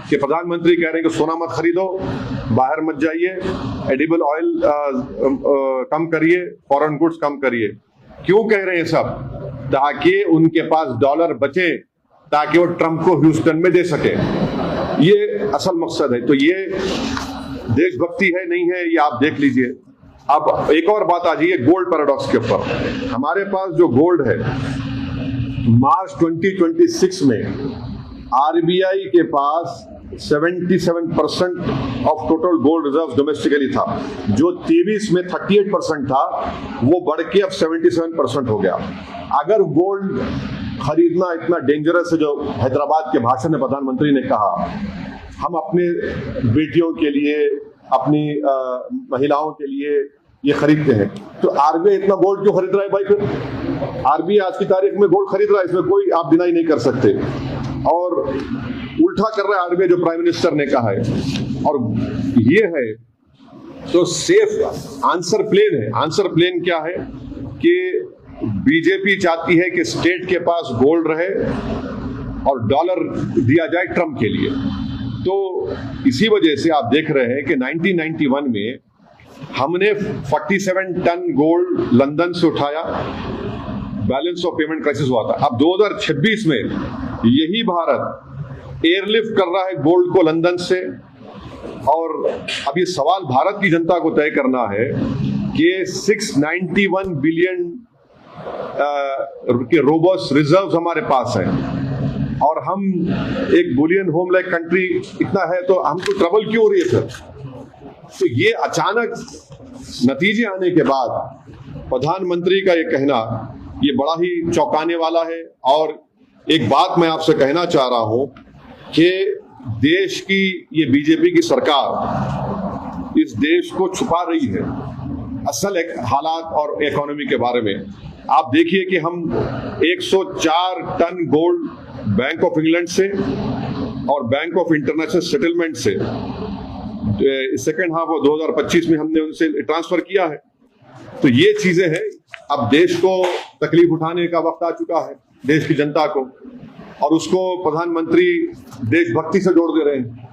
कि प्रधानमंत्री कह रहे हैं कि सोना मत खरीदो, बाहर मत जाइए, एडिबल ऑयल कम करिए, फॉरेन गुड्स कम करिए। क्यों कह रहे हैं सब? ताकि उनके पास डॉलर बचे, ताकि वो ट्रंप को ह्यूस्टन में दे सके। ये असल मकसद है। तो ये देशभक्ति है नहीं है, ये आप देख लीजिए। अब एक और बात आ जाइए गोल्ड पैराडॉक्स के ऊपर। हमारे पास जो गोल्ड है, मार्च 2026 में आरबीआई के पास 77% of total gold reserve domestically था। जो 23 में 38% था, वो बढ़ के अब 77% हो गया। अगर गोल्ड खरीदना इतना डेंजरस है, जो हैदराबाद के भाषण में प्रधानमंत्री ने कहा, हम अपने बेटियों के लिए, अपनी महिलाओं के लिए ये खरीदते हैं, तो आरबीआई इतना गोल्ड क्यों खरीद रहा है भाई? फिर आरबीआई आज की तारीख में गोल्ड खरीद रहा है, इसमें कोई आप डिनाई नहीं कर सकते। और उल्टा कर रहा है आरबीआई, जो प्राइम मिनिस्टर ने कहा है। और ये है तो सेफ आंसर प्लेन है। आंसर प्लेन क्या है कि बीजेपी चाहती है कि स्टेट के पास गोल्ड रहे और डॉलर दिया जाए ट्रंप के लिए। तो इसी वजह से आप देख रहे हैं कि 1991 में हमने 47 टन गोल्ड लंदन से उठाया, बैलेंस ऑफ पेमेंट क्राइसिस हुआ था। अब 2026 में यही भारत एयरलिफ्ट कर रहा है गोल्ड को लंदन से। और अब ये सवाल भारत की जनता को तय करना है कि 691 बिलियन के रोबस्ट रिजर्व्स हमारे पास हैं, और हम एक बुलियन होम लाइक कंट्री इतना है, तो हमको ट्रबल क्यों हो रही है फिर? तो ये अचानक नतीजे आने के बाद प्रधानमंत्री का ये कहना, ये बड़ा ही चौंकाने वाला है। और एक बात मैं आपसे कहना चाह रहा हूं कि देश की ये बीजेपी की सरकार इस देश को छुपा रही है असल हालात और इकोनॉमी के बारे में। आप देखिए कि हम 104 ton gold bank of England से और बैंक ऑफ इंटरनेशनल सेटलमेंट से सेकेंड हाफ ऑफ 2025 में हमने उनसे ट्रांसफर किया है। तो ये चीजें हैं। अब देश को तकलीफ उठाने का वक्त आ चुका है, देश की जनता को, और उसको प्रधानमंत्री देशभक्ति से जोड़ दे रहे हैं।